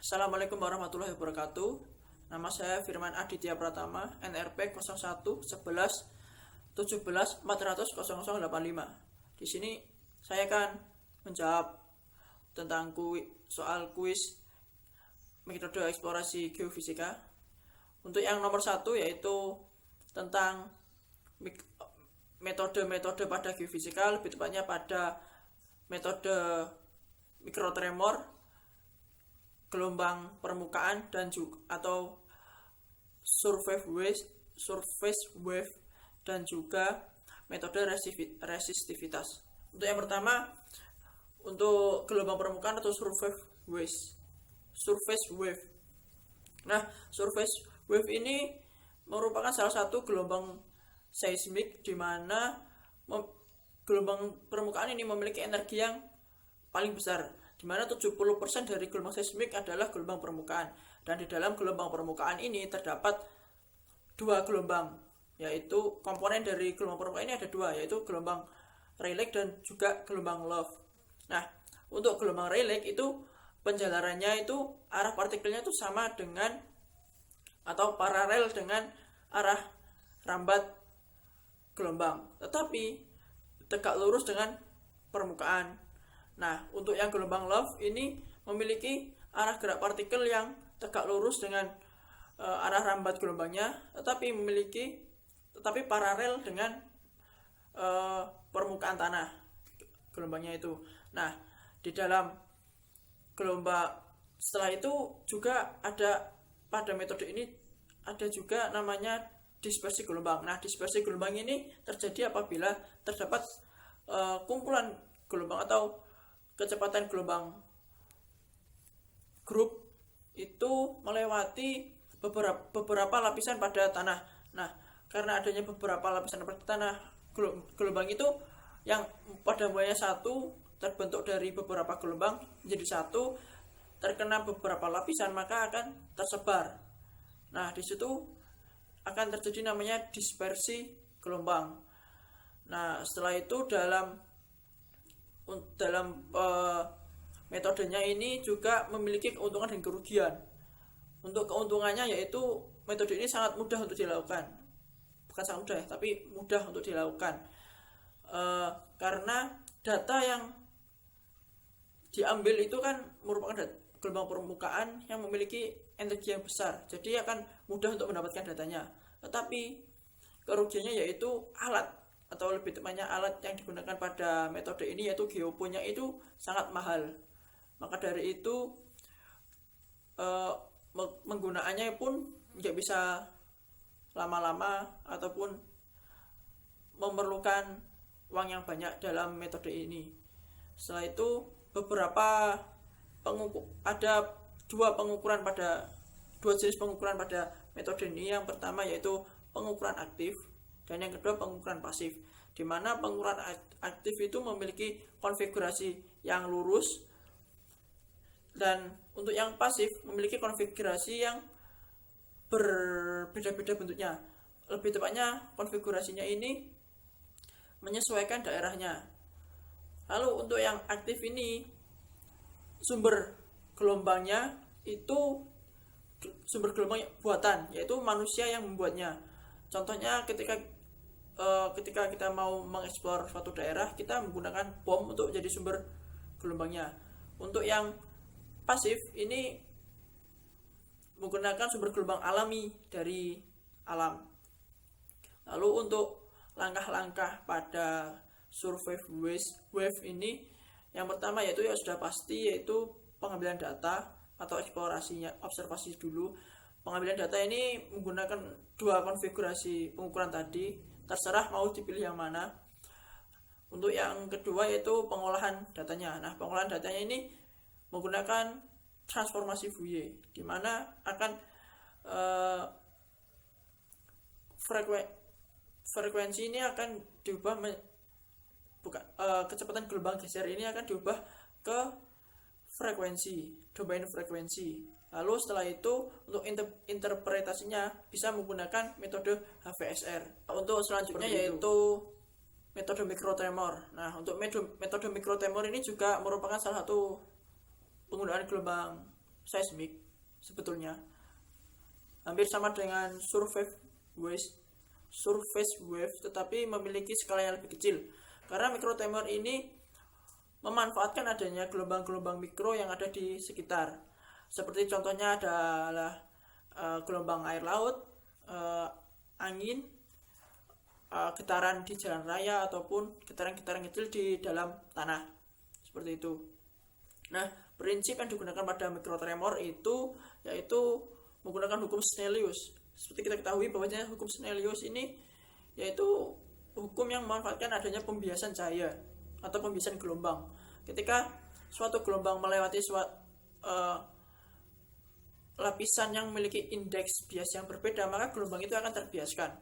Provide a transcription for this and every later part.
Assalamualaikum warahmatullahi wabarakatuh. Nama saya Firman Aditya Pratama, NRP 01 11 17 400 0085. Di sini saya akan menjawab tentang soal kuis metode eksplorasi geofisika. Untuk yang nomor 1 yaitu tentang metode-metode pada geofisika, lebih tepatnya pada metode mikrotremor, gelombang permukaan dan juga atau surface wave dan juga metode resistivitas. Untuk yang pertama, untuk gelombang permukaan atau surface wave. Nah, surface wave ini merupakan salah satu gelombang seismik di mana gelombang permukaan ini memiliki energi yang paling besar, di mana 70% dari gelombang seismik adalah gelombang permukaan. Dan di dalam gelombang permukaan ini terdapat dua gelombang, yaitu komponen dari gelombang permukaan ini ada dua, yaitu gelombang Rayleigh dan juga gelombang Love. Nah, untuk gelombang Rayleigh itu penjalarannya itu arah partikelnya itu sama dengan atau paralel dengan arah rambat gelombang, tetapi tegak lurus dengan permukaan. Nah, untuk yang gelombang Love ini memiliki arah gerak partikel yang tegak lurus dengan arah rambat gelombangnya, tetapi paralel dengan permukaan tanah gelombangnya itu. Nah, di dalam gelombang setelah itu juga ada pada metode ini ada juga namanya dispersi gelombang. Nah, dispersi gelombang ini terjadi apabila terdapat kumpulan gelombang atau kecepatan gelombang grup itu melewati beberapa lapisan pada tanah. Nah, karena adanya beberapa lapisan pada tanah, gelombang itu yang pada mulanya satu terbentuk dari beberapa gelombang menjadi satu, terkena beberapa lapisan maka akan tersebar. Nah, di situ akan terjadi namanya dispersi gelombang. Nah, setelah itu dalam metodenya ini juga memiliki keuntungan dan kerugian. Untuk keuntungannya yaitu metode ini sangat mudah untuk dilakukan, bukan sangat mudah ya, tapi mudah untuk dilakukan karena data yang diambil itu kan merupakan gelombang permukaan yang memiliki energi yang besar, jadi akan mudah untuk mendapatkan datanya. Tetapi kerugiannya yaitu alat, atau lebih tepatnya alat yang digunakan pada metode ini yaitu geoponya itu sangat mahal. Maka dari itu menggunakannya pun tidak bisa lama-lama ataupun memerlukan uang yang banyak dalam metode ini. Setelah itu ada dua jenis pengukuran pada metode ini. Yang pertama yaitu pengukuran aktif dan yang kedua pengukuran pasif, di mana pengukuran aktif itu memiliki konfigurasi yang lurus dan untuk yang pasif memiliki konfigurasi yang berbeda-beda bentuknya. Lebih tepatnya konfigurasinya ini menyesuaikan daerahnya. Lalu untuk yang aktif ini sumber gelombangnya itu sumber gelombang buatan, yaitu manusia yang membuatnya. Contohnya ketika kita mau mengeksplor suatu daerah, kita menggunakan bom untuk jadi sumber gelombangnya. Untuk yang pasif ini menggunakan sumber gelombang alami dari alam. Lalu untuk langkah-langkah pada surface wave ini, yang pertama yaitu ya sudah pasti yaitu pengambilan data atau observasi dulu. Pengambilan data ini menggunakan dua konfigurasi pengukuran tadi, terserah mau dipilih yang mana. Untuk yang kedua yaitu pengolahan datanya. Nah, pengolahan datanya ini menggunakan transformasi Fourier, di mana akan frekuensi ini akan diubah kecepatan gelombang geser ini akan diubah ke domain frekuensi. Lalu setelah itu untuk interpretasinya bisa menggunakan metode HVSR. Untuk selanjutnya yaitu metode mikrotremor. Nah, untuk metode mikrotremor ini juga merupakan salah satu penggunaan gelombang seismik sebetulnya hampir sama dengan surface wave, tetapi memiliki skala yang lebih kecil karena mikrotremor ini memanfaatkan adanya gelombang-gelombang mikro yang ada di sekitar. Seperti contohnya adalah gelombang air laut, angin, getaran di jalan raya ataupun getaran-getaran kecil di dalam tanah. Seperti itu. Nah, prinsip yang digunakan pada mikrotremor itu yaitu menggunakan hukum Snellius. Seperti kita ketahui bahwasanya hukum Snellius ini yaitu hukum yang memanfaatkan adanya pembiasan cahaya atau pembiasan gelombang. Ketika suatu gelombang melewati lapisan yang memiliki indeks bias yang berbeda, maka gelombang itu akan terbiaskan.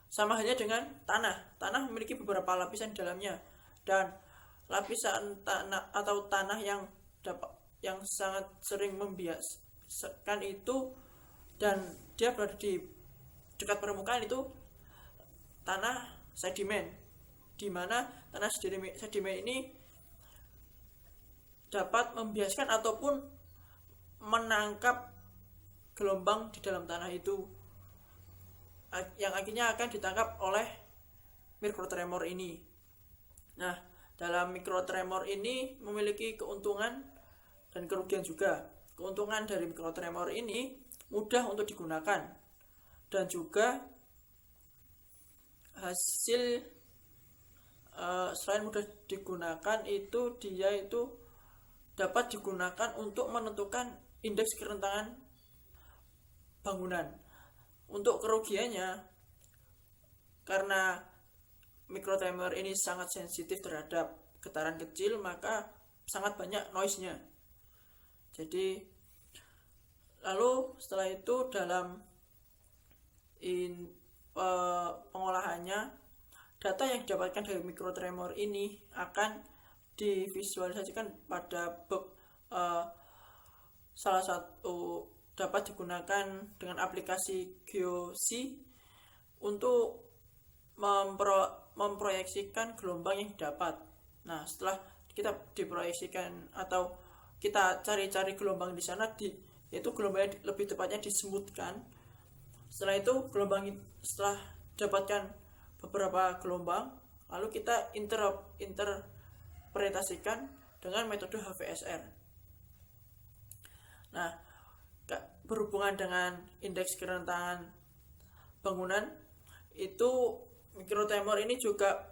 Sama halnya dengan tanah. Tanah memiliki beberapa lapisan di dalamnya, dan lapisan tanah atau tanah yang sangat sering membiaskan itu dan dia berada di dekat permukaan itu tanah sedimen, di mana tanah sedimen ini dapat membiaskan ataupun menangkap gelombang di dalam tanah itu yang akhirnya akan ditangkap oleh mikrotremor ini. Nah, dalam mikrotremor ini memiliki keuntungan dan kerugian juga. Keuntungan dari mikrotremor ini mudah untuk digunakan dan juga hasil selain mudah digunakan itu dia itu dapat digunakan untuk menentukan indeks kerentanan bangunan. Untuk kerugiannya, karena mikrotremor ini sangat sensitif terhadap getaran kecil, maka sangat banyak noise-nya. Jadi lalu setelah itu dalam pengolahannya, data yang didapatkan dari mikrotremor ini akan divisualisasikan pada salah satu dapat digunakan dengan aplikasi GeoC untuk memproyeksikan gelombang yang didapat. Nah, setelah kita diproyeksikan atau kita cari-cari gelombang di sana, yaitu gelombang yang lebih tepatnya disebutkan. Setelah itu setelah dapatkan beberapa gelombang, lalu kita interpretasikan dengan metode HVSR. Nah, berhubungan dengan indeks kerentanan bangunan itu, mikrotremor ini juga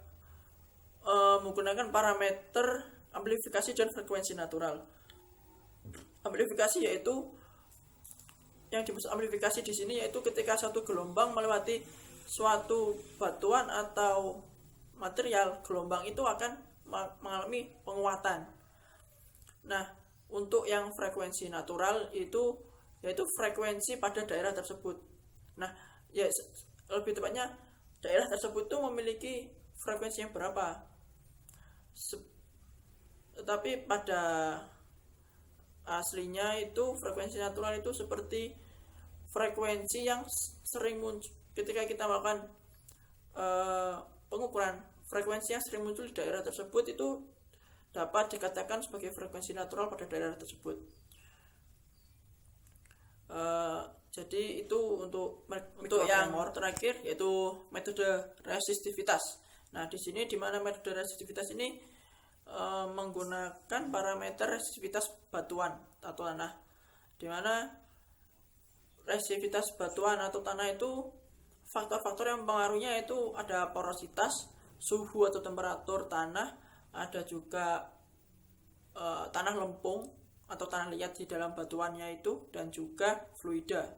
menggunakan parameter amplifikasi dan frekuensi natural. Amplifikasi yaitu yang dimaksud amplifikasi di sini yaitu ketika satu gelombang melewati suatu batuan atau material, gelombang itu akan mengalami penguatan. Nah, untuk yang frekuensi natural itu yaitu frekuensi pada daerah tersebut. Nah, ya lebih tepatnya daerah tersebut itu memiliki frekuensi yang berapa. Tetapi pada aslinya itu frekuensi natural itu seperti frekuensi yang sering muncul ketika kita melakukan pengukuran. Frekuensi yang sering muncul di daerah tersebut itu dapat dikatakan sebagai frekuensi natural pada daerah tersebut. Jadi itu untuk yang terakhir yaitu metode resistivitas. Nah, di sini di mana metode resistivitas ini menggunakan parameter resistivitas batuan atau tanah, di mana resistivitas batuan atau tanah itu faktor-faktor yang mempengaruhinya itu ada porositas, suhu atau temperatur tanah, ada juga tanah lempung atau tanah liat di dalam batuannya itu, dan juga fluida.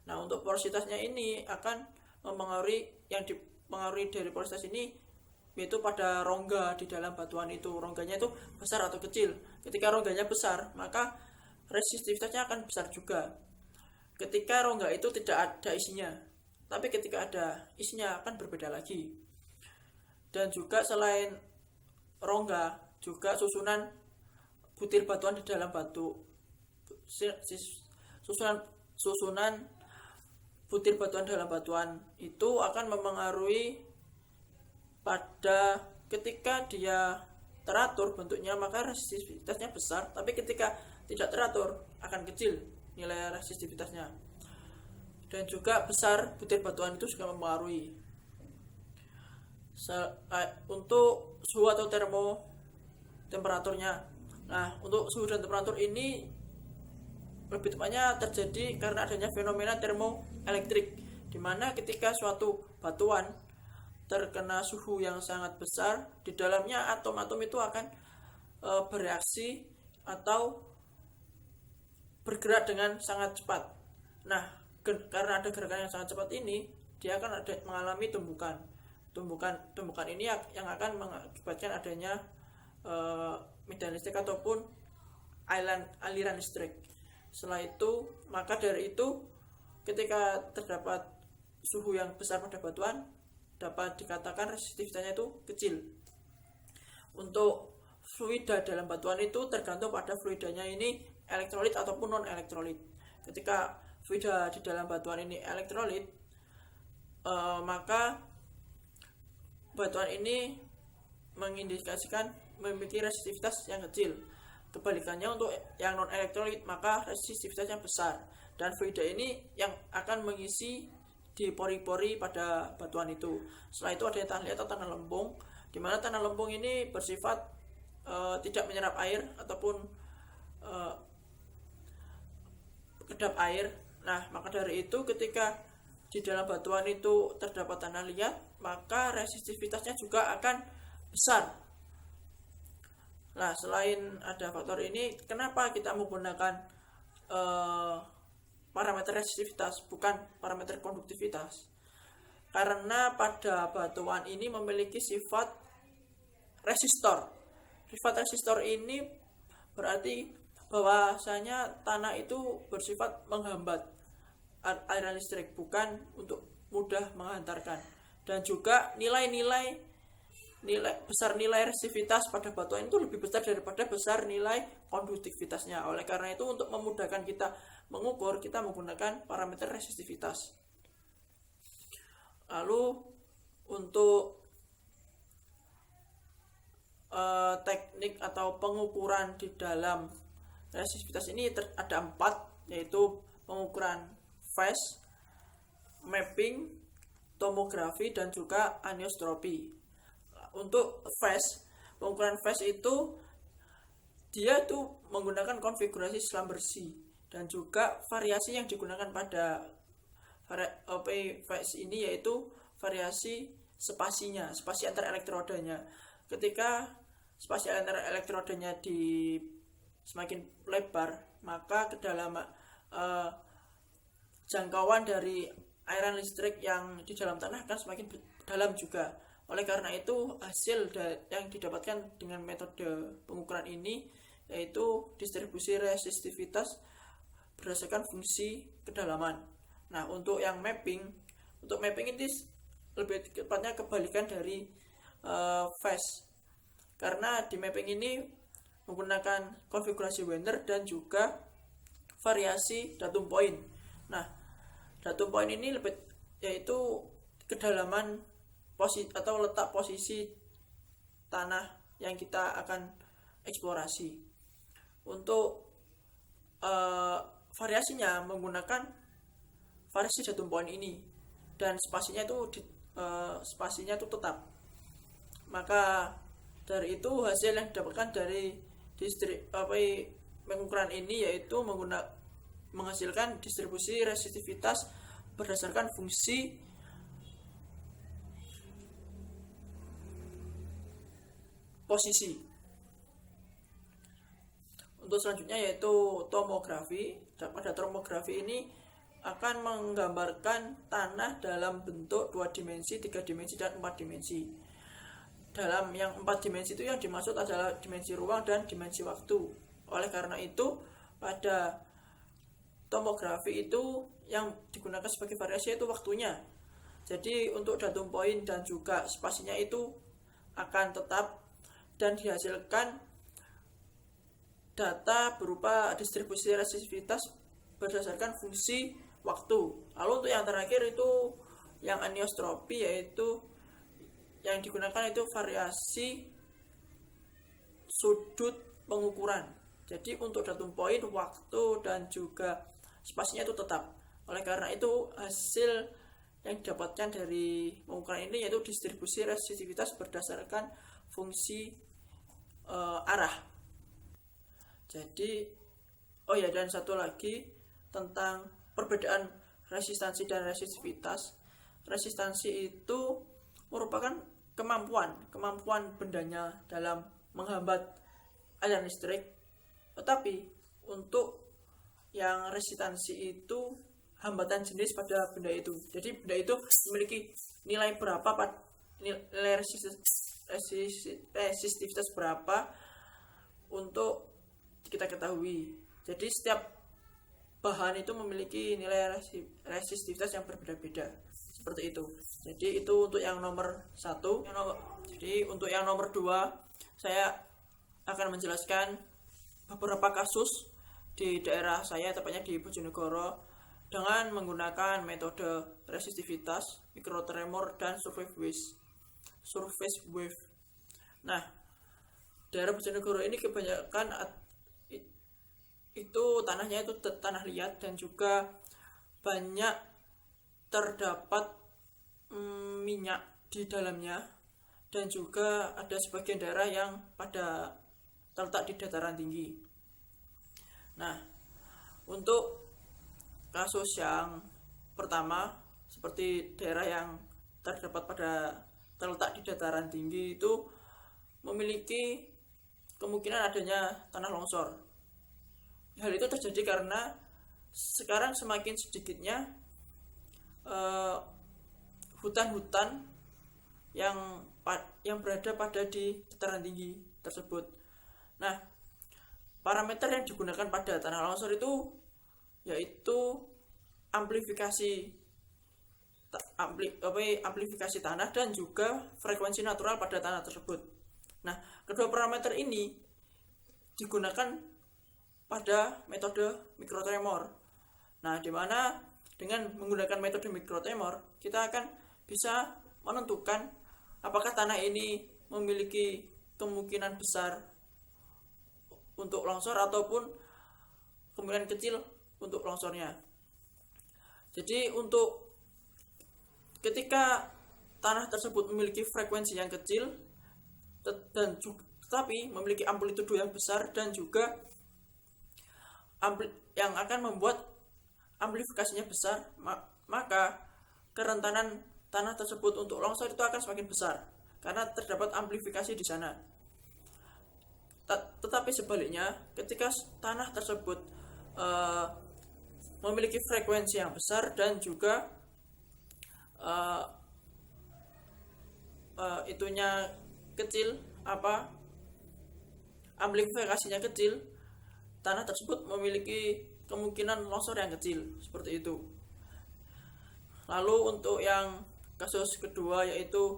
Nah, untuk porositasnya ini akan mempengaruhi, yang dipengaruhi dari porositas ini yaitu pada rongga di dalam batuan itu. Rongganya itu besar atau kecil. Ketika rongganya besar, maka resistivitasnya akan besar juga. Ketika rongga itu tidak ada isinya, tapi ketika ada isinya akan berbeda lagi. Dan juga selain rongga, juga susunan butir batuan di dalam batu, susunan butir batuan dalam batuan itu akan mempengaruhi pada ketika dia teratur bentuknya, maka resistivitasnya besar, tapi ketika tidak teratur akan kecil nilai resistivitasnya. Dan juga besar butir batuan itu juga mempengaruhi. Untuk suhu atau temperaturnya. Nah, untuk suhu dan temperatur ini lebih tepatnya terjadi karena adanya fenomena termoelektrik, di mana ketika suatu batuan terkena suhu yang sangat besar, di dalamnya atom-atom itu akan bereaksi atau bergerak dengan sangat cepat. Nah, karena ada gerakan yang sangat cepat ini, dia akan mengalami tumbukan ini yang akan mengakibatkan adanya medan listrik ataupun aliran listrik. Setelah itu, maka dari itu ketika terdapat suhu yang besar pada batuan, dapat dikatakan resistivitasnya itu kecil. Untuk fluida dalam batuan itu tergantung pada fluidanya ini elektrolit ataupun non elektrolit. Ketika fluida di dalam batuan ini elektrolit, maka batuan ini mengindikasikan memiliki resistivitas yang kecil. Kebalikannya untuk yang non elektrolit, maka resistivitasnya besar, dan fluida ini yang akan mengisi di pori-pori pada batuan itu. Setelah itu ada tanah liat atau tanah lempung, di mana tanah lempung ini bersifat tidak menyerap air ataupun kedap air. Nah, maka dari itu ketika di dalam batuan itu terdapat tanah liat, maka resistivitasnya juga akan besar. Nah, selain ada faktor ini, kenapa kita menggunakan parameter resistivitas bukan parameter konduktivitas? Karena pada batuan ini memiliki sifat resistor. Sifat resistor ini berarti bahwasanya tanah itu bersifat menghambat aliran listrik, bukan untuk mudah menghantarkan. Dan juga besar nilai resistivitas pada batuan itu lebih besar daripada besar nilai konduktivitasnya. Oleh karena itu, untuk memudahkan kita mengukur, kita menggunakan parameter resistivitas. Lalu untuk teknik atau pengukuran di dalam resistivitas ini ada 4, yaitu pengukuran phase, mapping, tomografi, dan juga anisotropi. Untuk phase, pengukuran phase itu dia itu menggunakan konfigurasi selam bersih, dan juga variasi yang digunakan pada phase ini yaitu variasi spasi antar elektrodanya. Ketika spasi antar elektrodanya semakin lebar, maka kedalaman jangkauan dari aliran listrik yang di dalam tanah akan semakin dalam juga. Oleh karena itu, hasil yang didapatkan dengan metode pengukuran ini yaitu distribusi resistivitas berdasarkan fungsi kedalaman. Nah, untuk mapping ini lebih tepatnya kebalikan dari phase, karena di mapping ini menggunakan konfigurasi Wiener dan juga variasi datum point. Nah, datum point ini yaitu kedalaman atau letak posisi tanah yang kita akan eksplorasi. Untuk variasinya menggunakan variasi datum point ini, dan spasinya itu tetap. Maka dari itu, hasil yang didapatkan dari pengukuran ini yaitu menghasilkan distribusi resistivitas berdasarkan fungsi posisi. Untuk selanjutnya yaitu tomografi. Pada tomografi ini akan menggambarkan tanah dalam bentuk 2 dimensi, 3 dimensi, dan 4 dimensi. Dalam yang 4 dimensi itu yang dimaksud adalah dimensi ruang dan dimensi waktu. Oleh karena itu, pada tomografi itu yang digunakan sebagai variasi itu waktunya. Jadi untuk datum point dan juga spasinya itu akan tetap, dan dihasilkan data berupa distribusi resistivitas berdasarkan fungsi waktu. Lalu untuk yang terakhir itu yang anisotropi, yaitu yang digunakan itu variasi sudut pengukuran. Jadi untuk datum point, waktu, dan juga spasinya itu tetap. Oleh karena itu hasil yang didapatkan dari pengukuran ini yaitu distribusi resistivitas berdasarkan fungsi arah. Jadi oh ya, dan satu lagi tentang perbedaan resistansi dan resistivitas. Resistansi itu merupakan kemampuan bendanya dalam menghambat aliran listrik. Tetapi untuk yang resistansi itu hambatan jenis pada benda itu. Jadi benda itu memiliki nilai berapa, nilai resistivitas berapa untuk kita ketahui. Jadi setiap bahan itu memiliki nilai resistivitas yang berbeda-beda, seperti itu. Jadi itu untuk yang nomor 1. Jadi untuk yang nomor 2, saya akan menjelaskan beberapa kasus di daerah saya, tepatnya di Bojonegoro, dengan menggunakan metode resistivitas, mikrotremor, dan surface wave. Nah, daerah Bojonegoro ini kebanyakan itu tanahnya itu tanah liat, dan juga banyak terdapat minyak di dalamnya, dan juga ada sebagian daerah yang pada terletak di dataran tinggi. Nah, untuk kasus yang pertama, seperti daerah yang terletak di dataran tinggi itu memiliki kemungkinan adanya tanah longsor. Hal itu terjadi karena sekarang semakin sedikitnya hutan-hutan yang berada pada di dataran tinggi tersebut. Nah, parameter yang digunakan pada tanah longsor itu yaitu amplifikasi tanah dan juga frekuensi natural pada tanah tersebut. Nah, kedua parameter ini digunakan pada metode mikrotremor. Nah, di mana dengan menggunakan metode mikrotremor kita akan bisa menentukan apakah tanah ini memiliki kemungkinan besar untuk longsor ataupun kemungkinan kecil untuk longsornya. Jadi untuk ketika tanah tersebut memiliki frekuensi yang kecil dan tetapi memiliki amplitudo yang besar dan juga yang akan membuat amplifikasinya besar, maka kerentanan tanah tersebut untuk longsor itu akan semakin besar karena terdapat amplifikasi di sana. Tetapi sebaliknya, ketika tanah tersebut memiliki frekuensi yang besar dan juga itunya kecil, amplifikasinya kecil, tanah tersebut memiliki kemungkinan longsor yang kecil, seperti itu. Lalu untuk yang kasus kedua yaitu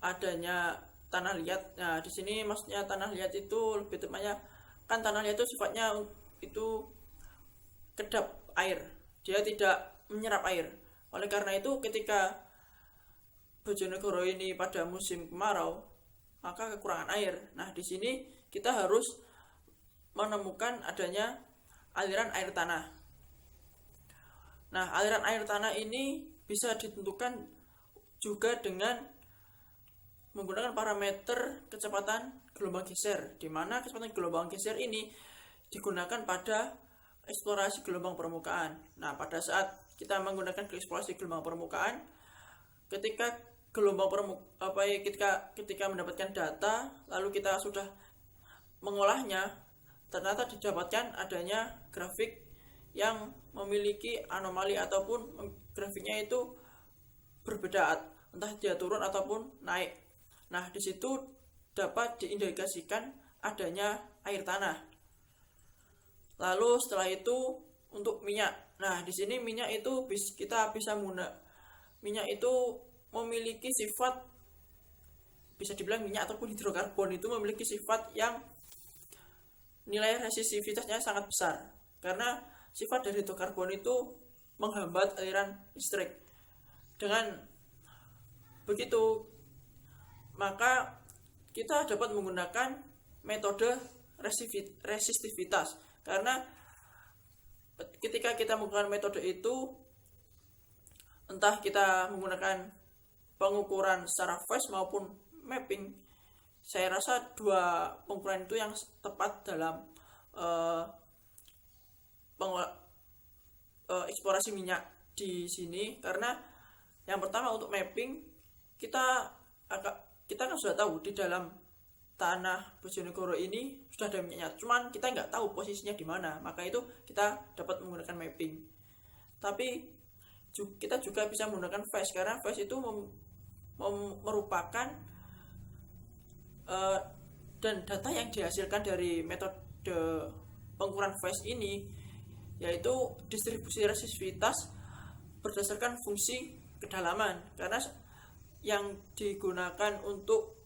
adanya tanah liat. Nah, di sini maksudnya tanah liat itu lebih tepatnya kan tanah liat itu sifatnya itu kedap air, dia tidak menyerap air. Oleh karena itu ketika Bojonegoro ini pada musim kemarau, maka kekurangan air. Nah, di sini kita harus menemukan adanya aliran air tanah. Nah, aliran air tanah ini bisa ditentukan juga dengan menggunakan parameter kecepatan gelombang geser, di mana kecepatan gelombang geser ini digunakan pada eksplorasi gelombang permukaan. Nah, pada saat kita menggunakan eksplorasi gelombang permukaan, ketika ketika mendapatkan data, lalu kita sudah mengolahnya, ternyata didapatkan adanya grafik yang memiliki anomali ataupun grafiknya itu berbeda, entah dia turun ataupun naik. Nah, di situ dapat diindikasikan adanya air tanah. Lalu setelah itu untuk minyak. Nah, di sini minyak itu kita bisa minyak itu memiliki sifat, bisa dibilang minyak ataupun hidrokarbon itu memiliki sifat yang nilai resistivitasnya sangat besar, karena sifat dari hidrokarbon itu menghambat aliran listrik. Dengan begitu, maka kita dapat menggunakan metode resistivitas. Karena ketika kita menggunakan metode itu, entah kita menggunakan pengukuran secara voice maupun mapping, saya rasa dua pengukuran itu yang tepat dalam eksplorasi minyak di sini. Karena yang pertama, untuk mapping, kita kan sudah tahu di dalam tanah Bojonegoro ini sudah ada minyaknya, cuman kita nggak tahu posisinya di mana, maka itu kita dapat menggunakan mapping. Tapi kita juga bisa menggunakan voice, karena voice itu merupakan dan data yang dihasilkan dari metode pengukuran voice ini, yaitu distribusi resistivitas berdasarkan fungsi kedalaman. Karena yang digunakan untuk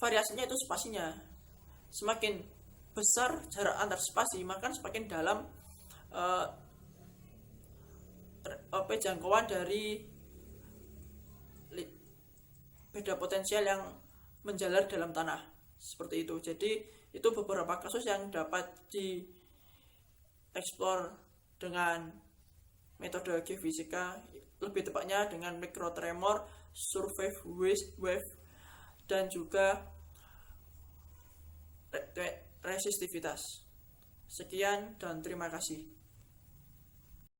variasinya itu spasinya. Semakin besar jarak antar spasi, maka semakin dalam jangkauan dari beda potensial yang menjalar dalam tanah, seperti itu. Jadi itu beberapa kasus yang dapat dieksplor dengan metode geofisika, lebih tepatnya dengan mikrotremor, surface wave, dan juga resistivitas. Sekian dan terima kasih.